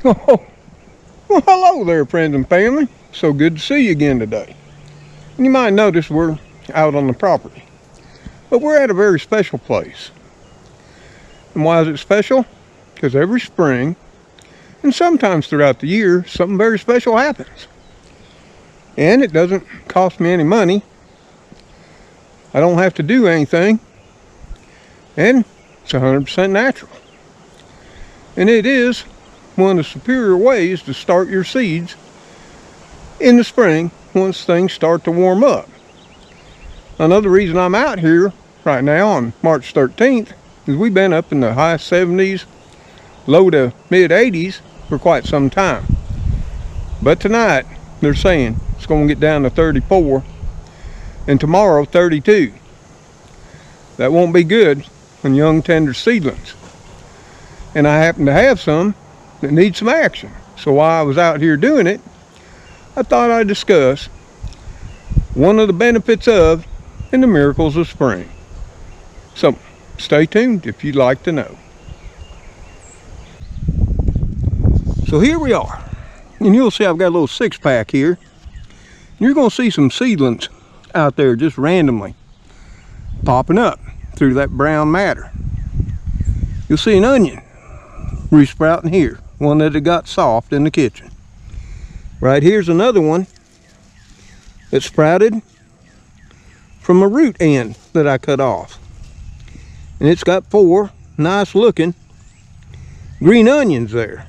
Oh, well, hello there, friends and family. So good to see you again today. And you might notice we're out on the property, but we're at a very special place. And why is it special? Because every spring, and sometimes throughout the year, something very special happens. And it doesn't cost me any money. I don't have to do anything. And it's 100% natural. And it is one of the superior ways to start your seeds in the spring once things start to warm up. Another reason I'm out here right now on March 13th is we've been up in the high 70s, low to mid 80s for quite some time. But tonight they're saying it's going to get down to 34 and tomorrow 32. That won't be good on young tender seedlings. And I happen to have some that need some action. So while I was out here doing it, I thought I'd discuss one of the benefits of and the miracles of spring. So stay tuned if you'd like to know. So here we are. And you'll see I've got a little 6-pack here. You're going to see some seedlings out there just randomly popping up through that brown matter. You'll see an onion resprouting here, one that had got soft in the kitchen. Right here's another one that sprouted from a root end that I cut off. And it's got 4 nice looking green onions there.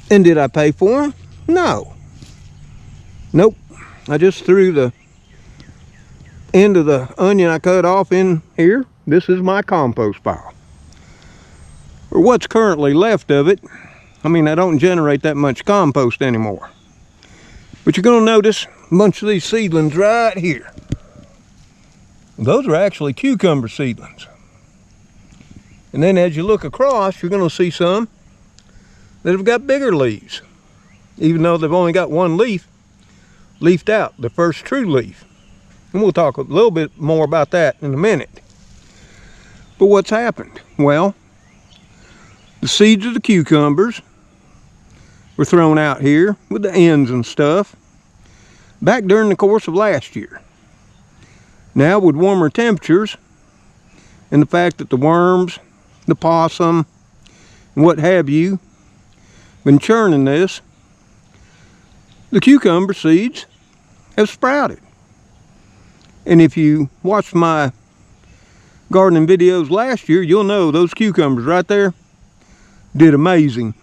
And did I pay for them? No. Nope. I just threw the end of the onion I cut off in here. This is my compost pile. Or what's currently left of it. I mean, I don't generate that much compost anymore. But you're going to notice a bunch of these seedlings right here. Those are actually cucumber seedlings. And then as you look across, you're going to see some that have got bigger leaves. Even though they've only got one leaf leafed out, the first true leaf. And we'll talk a little bit more about that in a minute. But what's happened? Well, the seeds of the cucumbers were thrown out here with the ends and stuff back during the course of last year. Now with warmer temperatures and the fact that the worms, the possum, and what have you been churning this, the cucumber seeds have sprouted. And if you watched my gardening videos last year, you'll know those cucumbers right there did amazing.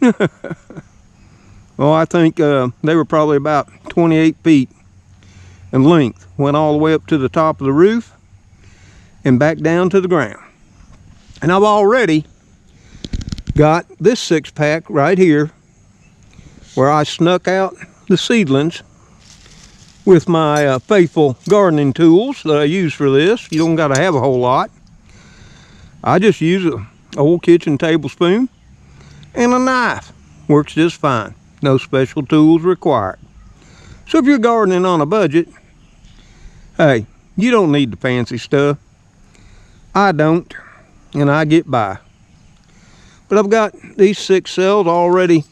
Well, I think they were probably about 28 feet in length. Went all the way up to the top of the roof and back down to the ground. And I've already got this 6-pack right here where I snuck out the seedlings with my faithful gardening tools that I use for this. You don't got to have a whole lot. I just use an old kitchen tablespoon and a knife. Works just fine. No special tools required. So if you're gardening on a budget, hey, you don't need the fancy stuff. I don't, and I get by. But I've got these 6 cells already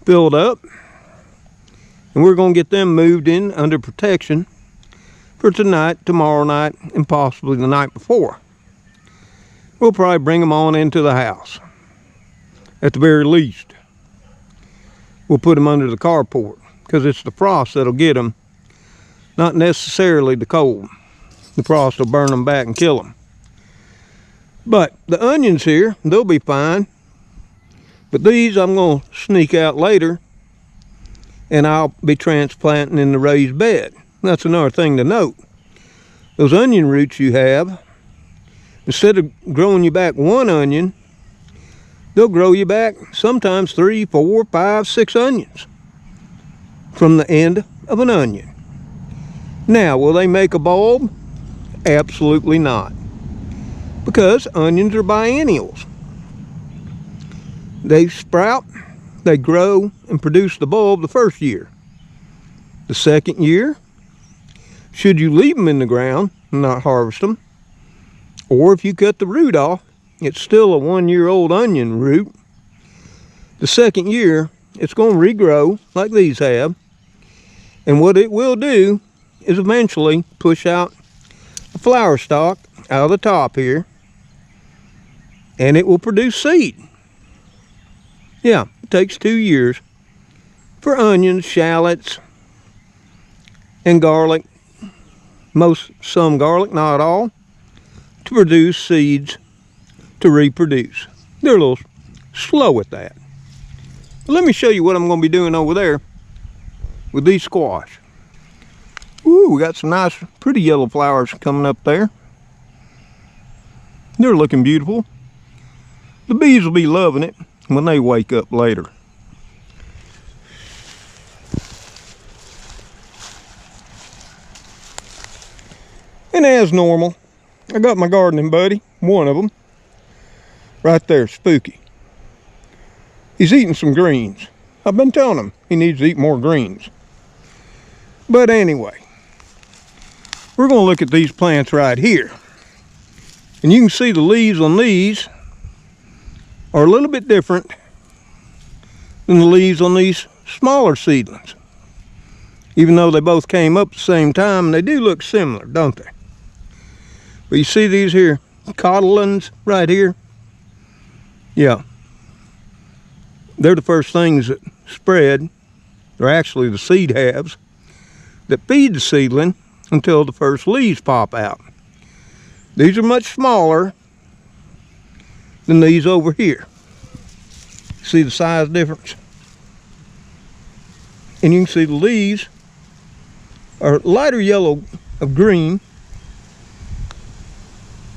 filled up, and we're going to get them moved in under protection for tonight, tomorrow night, and possibly the night before. We'll probably bring them on into the house. At the very least, we'll put them under the carport because it's the frost that'll get them, not necessarily the cold. The frost will burn them back and kill them. But the onions here, they'll be fine. But these I'm going to sneak out later, and I'll be transplanting in the raised bed. That's another thing to note. Those onion roots you have, instead of growing you back 1 onion, they'll grow you back sometimes 3, 4, 5, 6 onions from the end of an onion. Now, will they make a bulb? Absolutely not. Because onions are biennials. They sprout, they grow, and produce the bulb the first year. The second year, should you leave them in the ground and not harvest them, or if you cut the root off, it's still a 1-year-old onion root. The second year, it's going to regrow like these have. And what it will do is eventually push out a flower stalk out of the top here. And it will produce seed. Yeah, it takes 2 years for onions, shallots, and garlic. Some garlic, not all, to produce seeds to reproduce. They're a little slow at that. But let me show you what I'm going to be doing over there with these squash. Ooh, we got some nice, pretty yellow flowers coming up there. They're looking beautiful. The bees will be loving it when they wake up later. And as normal, I got my gardening buddy, one of them, right there, Spooky. He's eating some greens. I've been telling him he needs to eat more greens. But anyway, we're going to look at these plants right here. And you can see the leaves on these are a little bit different than the leaves on these smaller seedlings. Even though they both came up at the same time, they do look similar, don't they? But you see these here cotyledons right here? Yeah. They're the first things that spread. They're actually the seed halves that feed the seedling until the first leaves pop out. These are much smaller than these over here. See the size difference? And you can see the leaves are lighter yellow of green,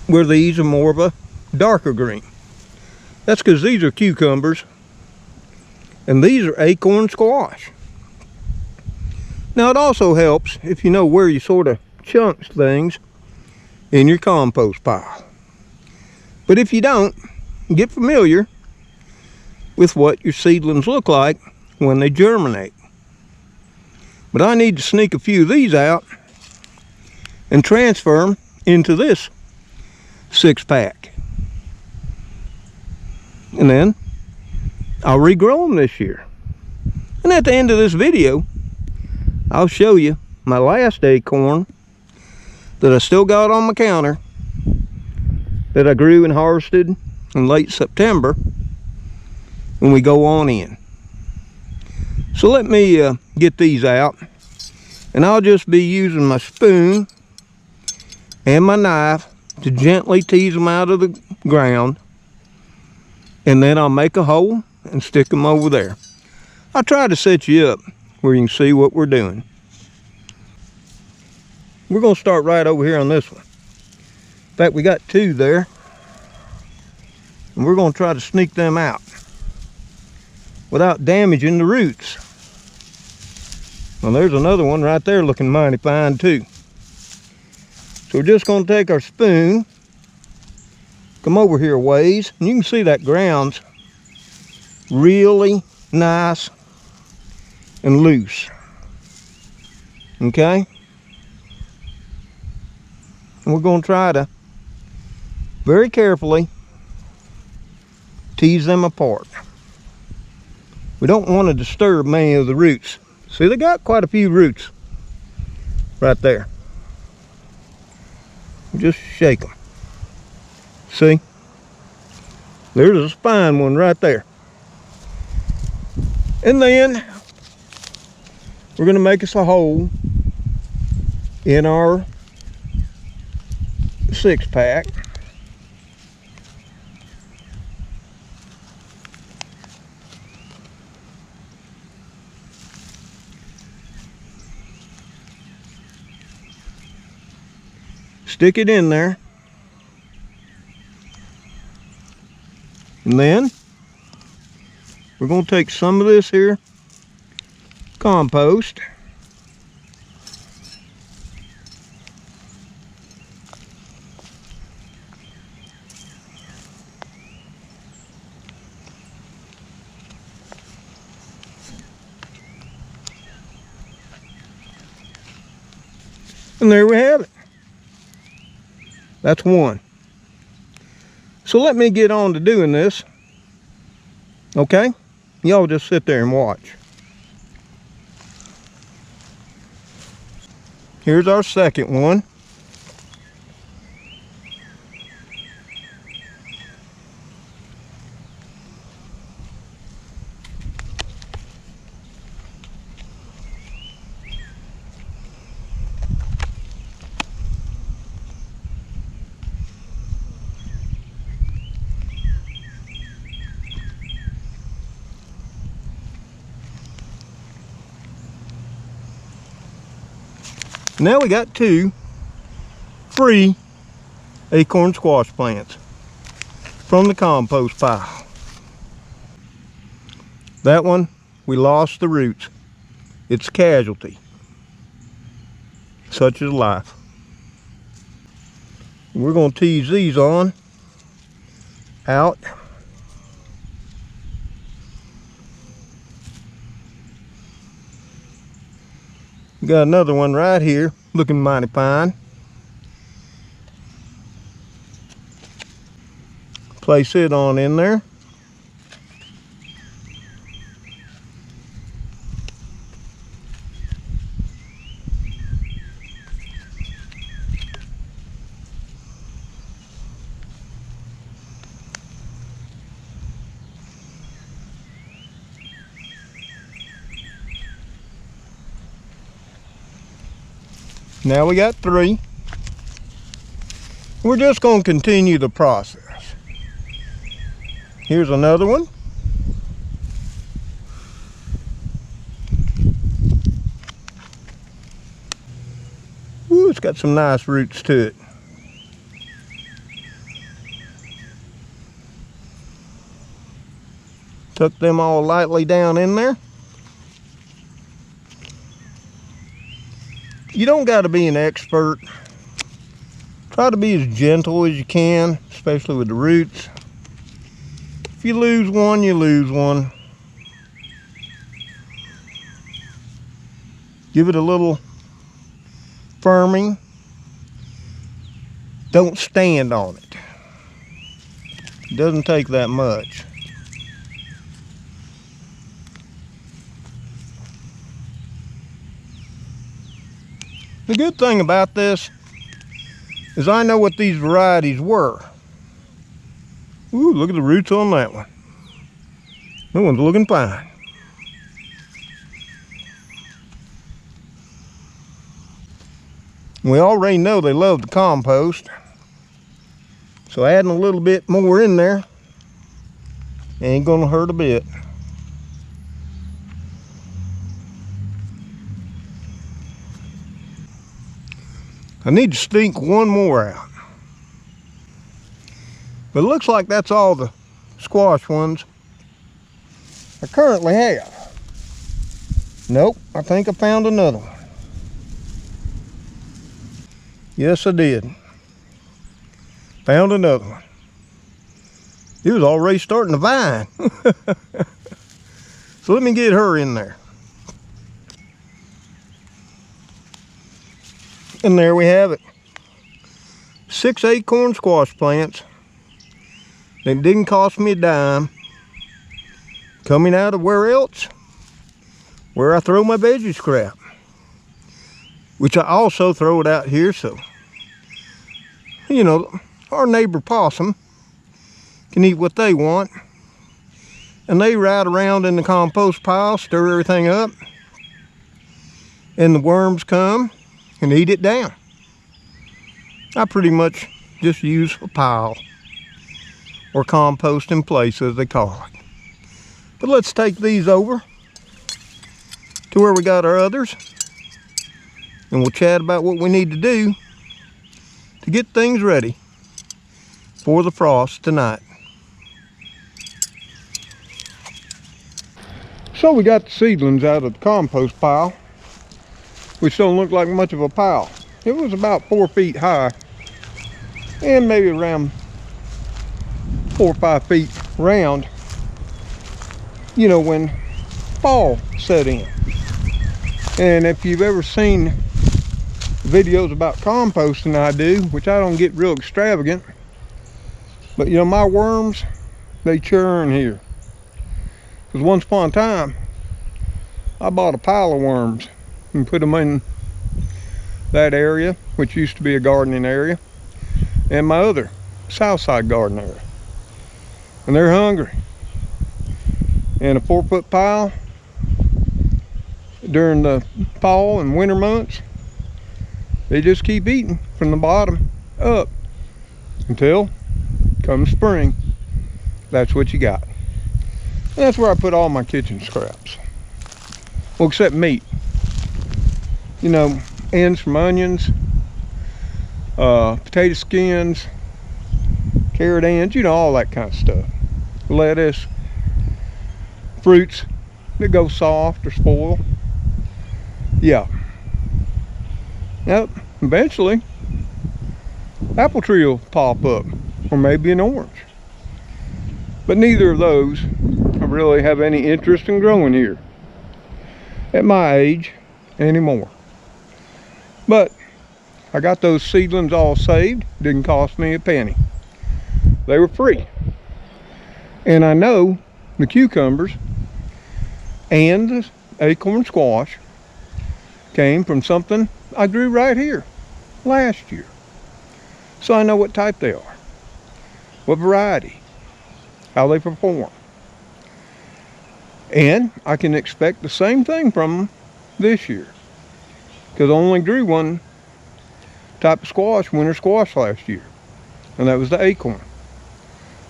where these are more of a darker green. That's because these are cucumbers and these are acorn squash. Now it also helps if you know where you sort of chunks things in your compost pile. But if you don't, get familiar with what your seedlings look like when they germinate. But I need to sneak a few of these out and transfer them into this 6-pack. And then I'll regrow them this year. And at the end of this video, I'll show you my last acorn that I still got on my counter that I grew and harvested in late September when we go on in. So let me get these out, and I'll just be using my spoon and my knife to gently tease them out of the ground, and then I'll make a hole and stick them over there. I'll try to set you up where you can see what we're doing. We're going to start right over here on this one. In fact, we got 2 there, and we're going to try to sneak them out without damaging the roots. Well, there's another one right there looking mighty fine too. So we're just going to take our spoon, come over here a ways, and you can see that ground's really nice and loose. Okay? And we're going to try to very carefully tease them apart. We don't want to disturb many of the roots. See, they got quite a few roots right there. Just shake them. See? There's a fine one right there. And then we're going to make us a hole in our 6-pack. Stick it in there. And then we're going to take some of this here compost, and there we have it. That's one. So let me get on to doing this. Okay? Y'all just sit there and watch. Here's our second one. Now we got 2 free acorn squash plants from the compost pile. That one, we lost the roots. It's a casualty. Such is life. We're going to tease these on out. Got another one right here, looking mighty fine. Place it on in there. Now we got 3. We're just going to continue the process. Here's another one. Ooh, it's got some nice roots to it. Tuck them all lightly down in there. You don't got to be an expert. Try to be as gentle as you can, especially with the roots. If you lose one, you lose one. Give it a little firming. Don't stand on it. It doesn't take that much. The good thing about this is I know what these varieties were. Ooh, look at the roots on that one. That one's looking fine. We already know they love the compost, so adding a little bit more in there ain't gonna hurt a bit. I need to stink one more out. But it looks like that's all the squash ones I currently have. Nope, I think I found another one. Yes, I did. Found another one. It was already starting to vine. So let me get her in there. And there we have it. 6 acorn squash plants. They didn't cost me a dime. Coming out of where else? Where I throw my veggie scrap. Which I also throw it out here, so, you know, our neighbor possum can eat what they want. And they ride around in the compost pile, stir everything up. And the worms come and eat it down. I pretty much just use a pile, or compost in place as they call it. But let's take these over to where we got our others, and we'll chat about what we need to do to get things ready for the frost tonight. So we got the seedlings out of the compost pile, which don't look like much of a pile. It was about 4 feet high and maybe around 4 or 5 feet round, you know, when fall set in. And if you've ever seen videos about composting I do, which I don't get real extravagant, but you know, my worms, they churn here. Because once upon a time, I bought a pile of worms and put them in that area, which used to be a gardening area, and my other south side garden area. And they're hungry. And a 4-foot pile during the fall and winter months, they just keep eating from the bottom up until come spring. That's what you got. And that's where I put all my kitchen scraps. Well, except meat. You know, ends from onions, potato skins, carrot ends, you know, all that kind of stuff. Lettuce, fruits that go soft or spoil. Yeah. Yep, eventually, apple tree will pop up, or maybe an orange. But neither of those I really have any interest in growing here at my age anymore. But I got those seedlings all saved. Didn't cost me a penny. They were free. And I know the cucumbers and the acorn squash came from something I grew right here last year. So I know what type they are, what variety, how they perform. And I can expect the same thing from them this year. Because I only grew one type of squash, winter squash, last year. And that was the acorn.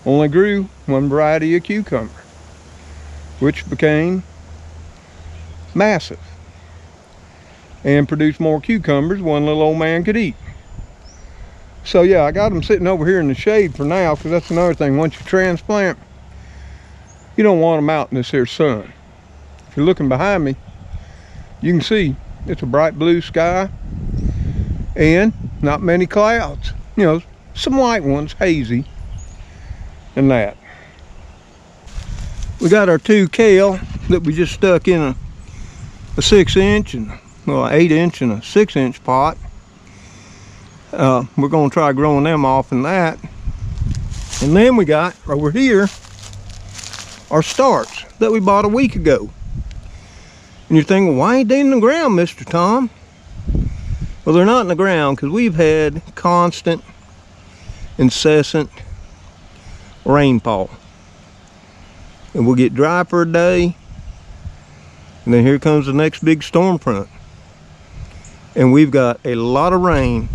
Only grew one variety of cucumber, which became massive and produced more cucumbers one little old man could eat. So yeah, I got them sitting over here in the shade for now, because that's another thing. Once you transplant, you don't want them out in this here sun. If you're looking behind me, you can see it's a bright blue sky and not many clouds. You know, some light ones, hazy, and that. We got our 2 kale that we just stuck in a 6-inch and, well, an 8-inch and a 6-inch pot. We're going to try growing them off in that. And then we got over here our starts that we bought a week ago. And you're thinking, why ain't they in the ground, Mr. Tom? Well, they're not in the ground because we've had constant, incessant rainfall. And we'll get dry for a day, and then here comes the next big storm front. And we've got a lot of rain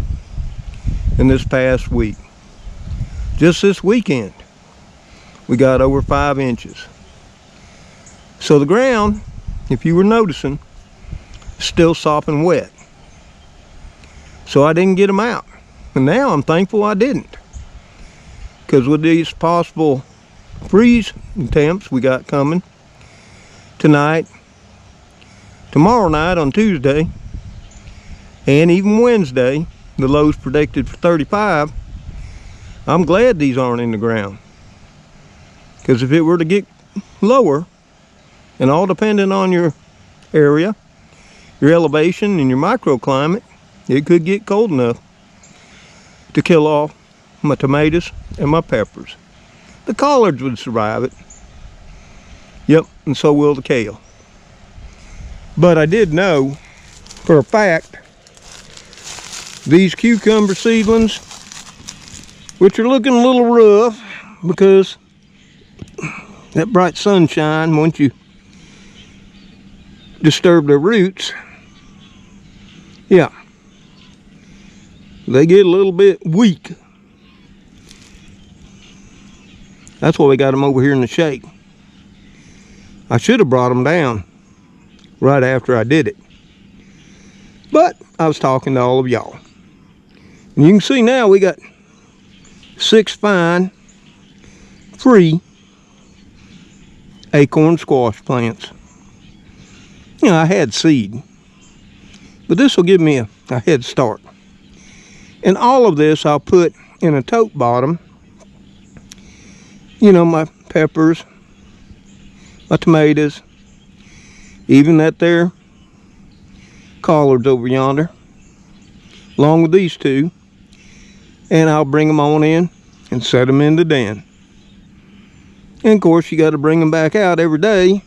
in this past week. Just this weekend, we got over 5 inches. So the ground, if you were noticing, is still sopping wet. So I didn't get them out. And now I'm thankful I didn't. Because with these possible freeze temps we got coming tonight, tomorrow night on Tuesday, and even Wednesday, the low's predicted for 35. I'm glad these aren't in the ground. Because if it were to get lower, and all depending on your area, your elevation, and your microclimate, it could get cold enough to kill off my tomatoes and my peppers. The collards would survive it. Yep, and so will the kale. But I did know for a fact these cucumber seedlings, which are looking a little rough because that bright sunshine, once you disturb their roots, yeah, they get a little bit weak. That's why we got them over here in the shade. I should have brought them down right after I did it. But I was talking to all of y'all. And you can see now we got 6 fine, free acorn squash plants. You know, I had seed, but this will give me a head start. And all of this I'll put in a tote bottom. You know, my peppers, my tomatoes, even that there collards over yonder, along with these 2. And I'll bring them on in and set them in the den. And of course, you got to bring them back out every day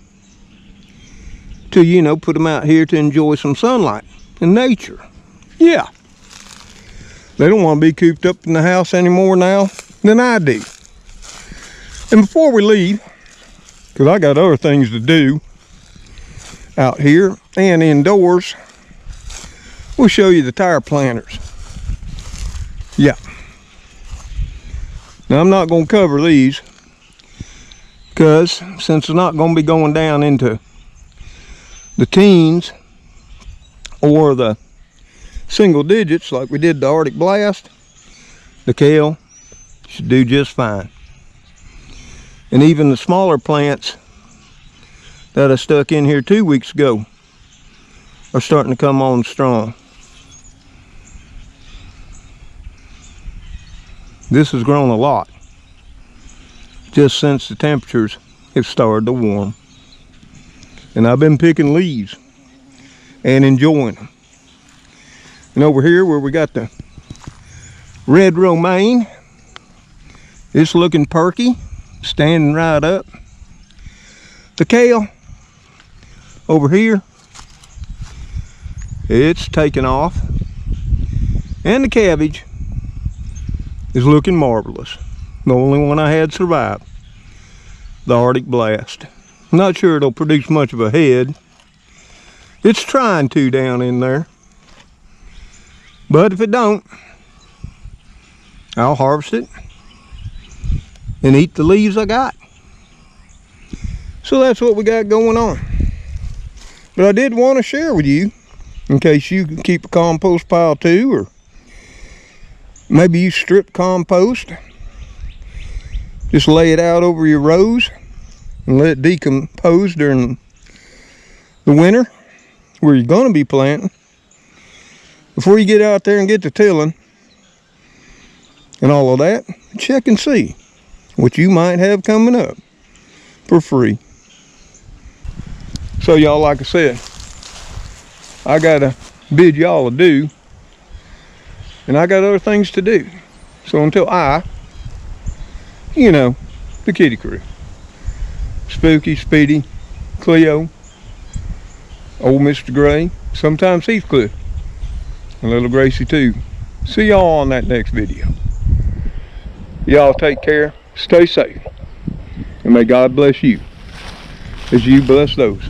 to, you know, put them out here to enjoy some sunlight and nature. Yeah. They don't want to be cooped up in the house any more now than I do. And before we leave, because I got other things to do out here and indoors, we'll show you the tire planters. Yeah. Now I'm not going to cover these because since it's not going to be going down into the teens or the single digits like we did the Arctic Blast, the kale should do just fine. And even the smaller plants that I stuck in here 2 weeks ago are starting to come on strong. This has grown a lot just since the temperatures have started to warm. And I've been picking leaves and enjoying them. And over here where we got the red romaine, it's looking perky, standing right up. The kale over here, it's taking off. And the cabbage is looking marvelous. The only one I had survived, the Arctic Blast. Not sure it'll produce much of a head. It's trying to down in there. But if it don't, I'll harvest it and eat the leaves I got. So that's what we got going on. But I did want to share with you, in case you can keep a compost pile too, or maybe you strip compost. Just lay it out over your rows and let it decompose during the winter where you're going to be planting. Before you get out there and get to tilling and all of that, check and see what you might have coming up for free. So y'all, like I said, I got to bid y'all adieu, and I got other things to do. So until you know, the kitty crew, Spooky, Speedy, Cleo, old Mr. Gray, sometimes Heathcliff, and little Gracie too. See y'all on that next video. Y'all take care, stay safe, and may God bless you as you bless those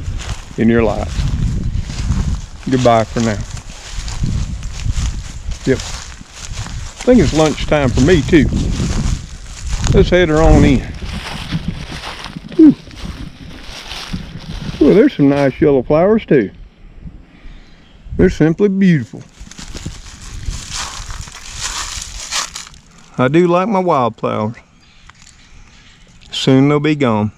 in your lives. Goodbye for now. Yep. I think it's lunchtime for me too. Let's head her on in. Whew. Well, there's some nice yellow flowers too. They're simply beautiful. I do like my wildflowers. Soon they'll be gone.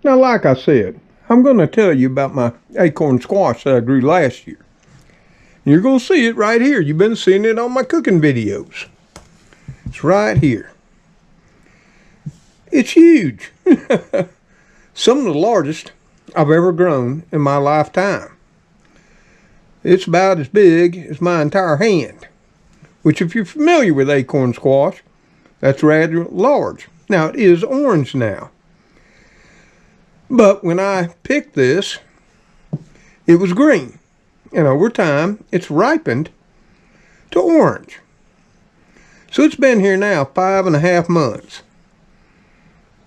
Now, like I said, I'm going to tell you about my acorn squash that I grew last year. You're going to see it right here. You've been seeing it on my cooking videos. It's right here. It's huge. Some of the largest I've ever grown in my lifetime. It's about as big as my entire hand, which if you're familiar with acorn squash, that's rather large. Now, it is orange now. But when I picked this, it was green. And over time, it's ripened to orange. So it's been here now 5.5 months.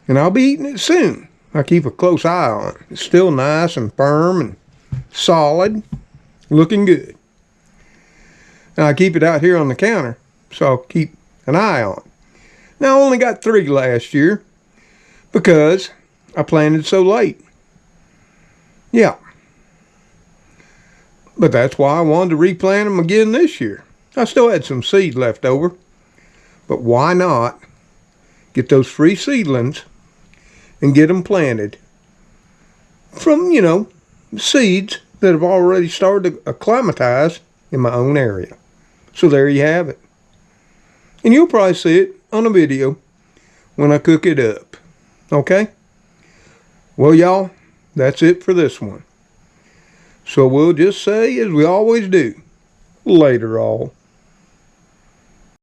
And I'll be eating it soon. I keep a close eye on it. It's still nice and firm and solid, looking good. Now I keep it out here on the counter, so I'll keep an eye on it. Now I only got 3 last year because I planted so late. Yeah. But that's why I wanted to replant them again this year. I still had some seed left over. But why not get those free seedlings and get them planted from, you know, seeds that have already started to acclimatize in my own area. So there you have it. And you'll probably see it on a video when I cook it up. Okay? Well, y'all, that's it for this one. So we'll just say, as we always do, later all.